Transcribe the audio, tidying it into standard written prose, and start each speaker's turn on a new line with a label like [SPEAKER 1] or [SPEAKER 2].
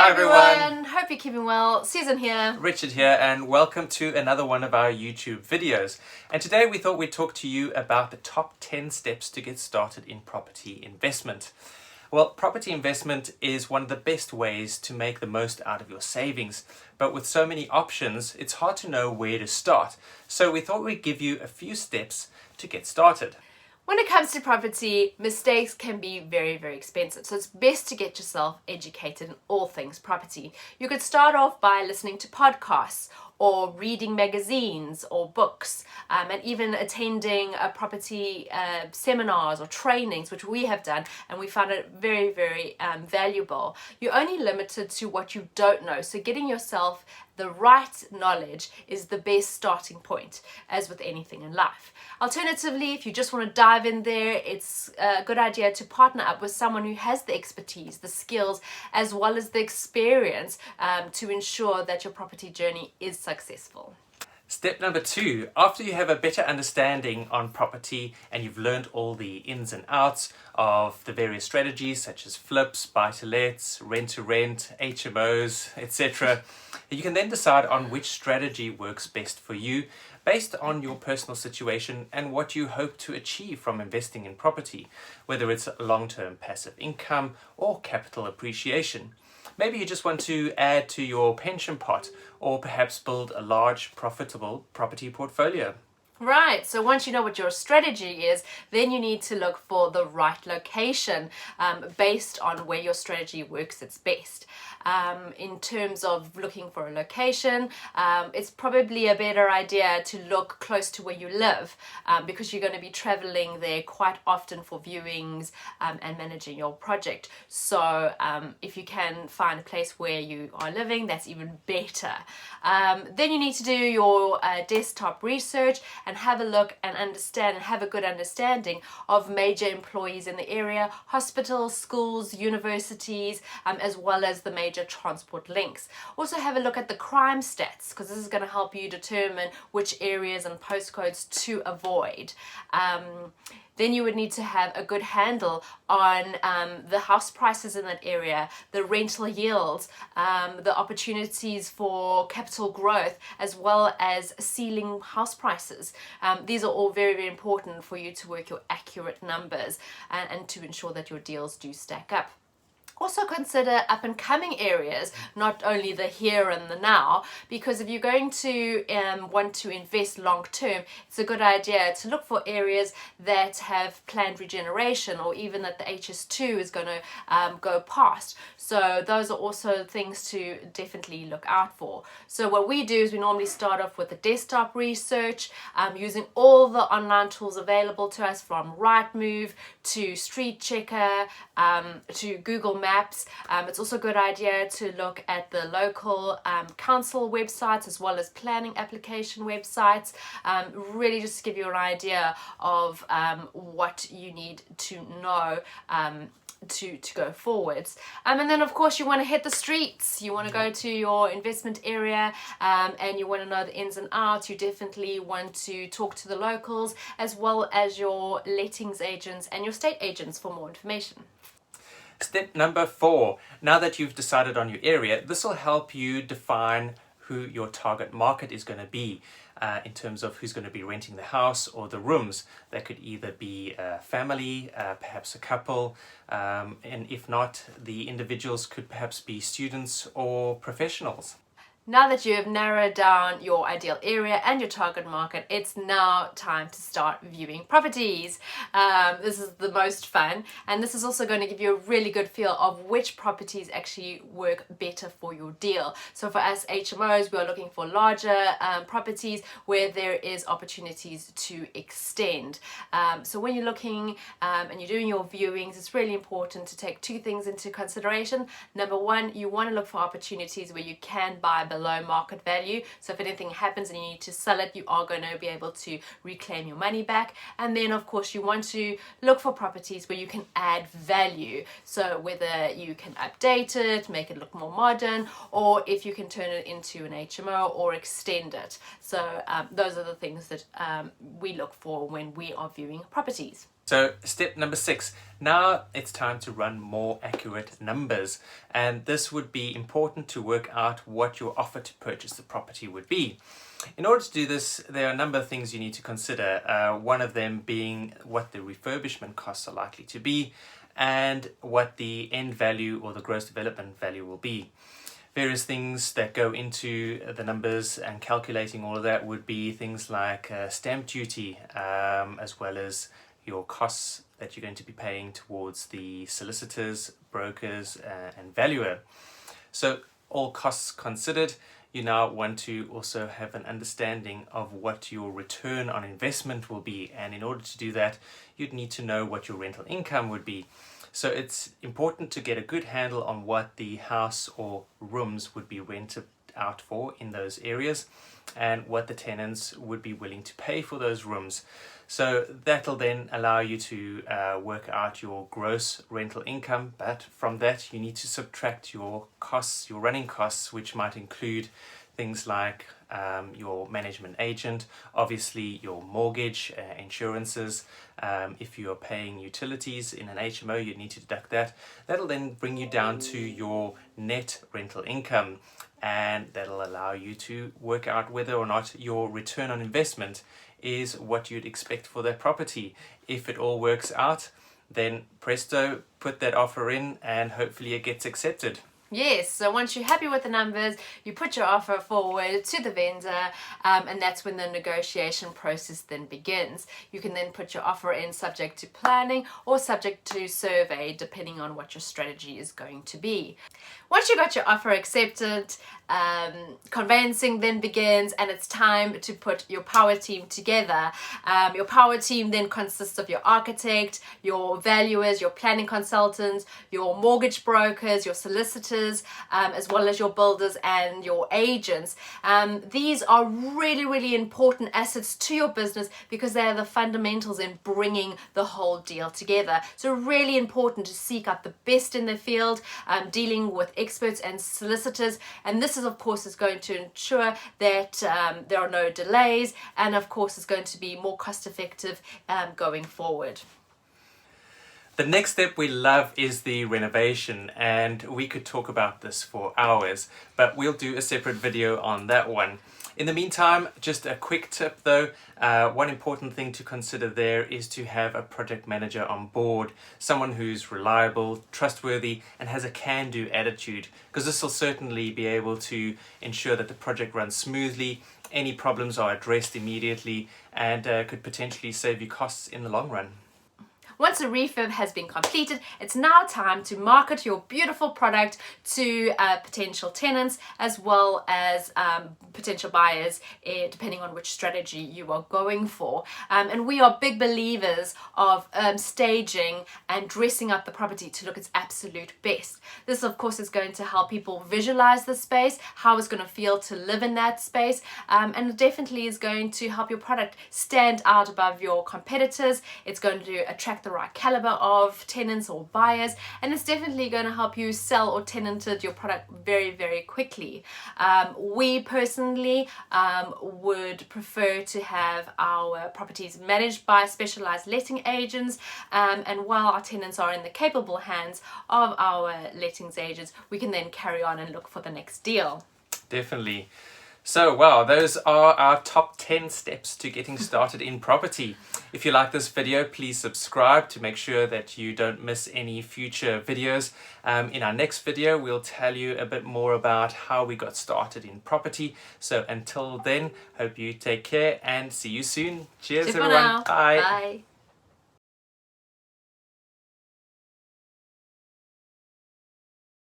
[SPEAKER 1] Hi everyone.
[SPEAKER 2] Hope you're keeping well. Susan here.
[SPEAKER 1] Richard here, and welcome to another one of our YouTube videos. And today we thought we'd talk to you about the top 10 steps to get started in property investment. Well, property investment is one of the best ways to make the most out of your savings, but with so many options, it's hard to know where to start. So we thought we'd give you a few steps to get started.
[SPEAKER 2] When it comes to property, mistakes can be very, very expensive. So it's best to get yourself educated in all things property. You could start off by listening to podcasts or reading magazines or books, and even attending property seminars or trainings, which we have done, and we found it very, very valuable. You're only limited to what you don't know, so getting yourself the right knowledge is the best starting point, as with anything in life. Alternatively, if you just want to dive in there, it's a good idea to partner up with someone who has the expertise, the skills, as well as the experience to ensure that your property journey is successful.
[SPEAKER 1] Step number 2, after you have a better understanding on property and you've learned all the ins and outs of the various strategies such as flips, buy-to-lets, rent-to-rent, HMOs, etc., you can then decide on which strategy works best for you based on your personal situation and what you hope to achieve from investing in property, whether it's long-term passive income or capital appreciation. Maybe you just want to add to your pension pot or perhaps build a large, profitable property portfolio.
[SPEAKER 2] Right, so once you know what your strategy is, then you need to look for the right location based on where your strategy works its best. In terms of looking for a location, it's probably a better idea to look close to where you live because you're going to be traveling there quite often for viewings and managing your project. So if you can find a place where you are living, that's even better. Then you need to do your desktop research and have a look and understand and have a good understanding of major employees in the area, hospitals, schools, universities, as well as the major transport links. Also have a look at the crime stats because this is going to help you determine which areas and postcodes to avoid. Then you would need to have a good handle on the house prices in that area, the rental yields, the opportunities for capital growth, as well as ceiling house prices. These are all very, very important for you to work your accurate numbers and to ensure that your deals do stack up. Also consider up and coming areas, not only the here and the now, because if you're going to want to invest long term, it's a good idea to look for areas that have planned regeneration or even that the HS2 is going to go past. So those are also things to definitely look out for. So what we do is we normally start off with the desktop research, using all the online tools available to us, from Rightmove to Street Checker to Google Maps. It's also a good idea to look at the local council websites as well as planning application websites, really just to give you an idea of what you need to know to go forwards. And then of course you want to hit the streets. You want to go to your investment area and you want to know the ins and outs. You definitely want to talk to the locals as well as your lettings agents and your estate agents for more information.
[SPEAKER 1] Step number 4, now that you've decided on your area, this will help you define who your target market is going to be in terms of who's going to be renting the house or the rooms. That could either be a family, perhaps a couple, and if not, the individuals could perhaps be students or professionals.
[SPEAKER 2] Now that you have narrowed down your ideal area and your target market, it's now time to start viewing properties. This is the most fun, and this is also going to give you a really good feel of which properties actually work better for your deal. So for us HMOs, we are looking for larger properties where there is opportunities to extend. So when you're looking and you're doing your viewings, it's really important to take 2 things into consideration. Number 1, you want to look for opportunities where you can buy below market value. So if anything happens and you need to sell it, you are going to be able to reclaim your money back. And then of course you want to look for properties where you can add value. So whether you can update it, make it look more modern, or if you can turn it into an HMO or extend it. So those are the things that we look for when we are viewing properties.
[SPEAKER 1] So step number 6, now it's time to run more accurate numbers, and this would be important to work out what your offer to purchase the property would be. In order to do this, there are a number of things you need to consider, one of them being what the refurbishment costs are likely to be and what the end value or the gross development value will be. Various things that go into the numbers and calculating all of that would be things like stamp duty, as well as your costs that you're going to be paying towards the solicitors, brokers, and valuer. So all costs considered, you now want to also have an understanding of what your return on investment will be, and in order to do that you'd need to know what your rental income would be. So it's important to get a good handle on what the house or rooms would be rented out for in those areas and what the tenants would be willing to pay for those rooms. So that'll then allow you to work out your gross rental income, but from that you need to subtract your costs, your running costs, which might include things like your management agent, obviously your mortgage, insurances. If you are paying utilities in an HMO, you need to deduct that. That'll then bring you down to your net rental income, and that'll allow you to work out whether or not your return on investment is what you'd expect for that property. If it all works out, then presto, put that offer in and hopefully it gets accepted.
[SPEAKER 2] Yes, so once you're happy with the numbers, you put your offer forward to the vendor, and that's when the negotiation process then begins. You can then put your offer in subject to planning or subject to survey, depending on what your strategy is going to be. Once you got your offer accepted, conveyancing then begins, and it's time to put your power team together. Your power team then consists of your architect, your valuers, your planning consultants, your mortgage brokers, your solicitors, as well as your builders and your agents. These are really, really important assets to your business because they are the fundamentals in bringing the whole deal together. So really important to seek out the best in the field, dealing with experts and solicitors, and this is of course is going to ensure that there are no delays, and of course is going to be more cost effective going forward.
[SPEAKER 1] The next step we love is the renovation, and we could talk about this for hours, but we'll do a separate video on that one. In the meantime, just a quick tip though, one important thing to consider there is to have a project manager on board, someone who's reliable, trustworthy, and has a can-do attitude, because this will certainly be able to ensure that the project runs smoothly, any problems are addressed immediately, and could potentially save you costs in the long run.
[SPEAKER 2] Once a refurb has been completed, it's now time to market your beautiful product to potential tenants as well as potential buyers, depending on which strategy you are going for. And we are big believers of staging and dressing up the property to look its absolute best. This, of course, is going to help people visualize the space, how it's going to feel to live in that space, and it definitely is going to help your product stand out above your competitors. It's going to attract the right caliber of tenants or buyers, and it's definitely going to help you sell or tenanted your product very, very quickly. We personally would prefer to have our properties managed by specialized letting agents, and while our tenants are in the capable hands of our lettings agents, we can then carry on and look for the next deal.
[SPEAKER 1] Definitely. So, wow, those are our top 10 steps to getting started in property. If you like this video, please subscribe to make sure that you don't miss any future videos. In our next video, we'll tell you a bit more about how we got started in property. So until then, hope you take care and see you soon. Cheers, everyone.
[SPEAKER 2] Bye.
[SPEAKER 1] Bye.
[SPEAKER 2] Bye.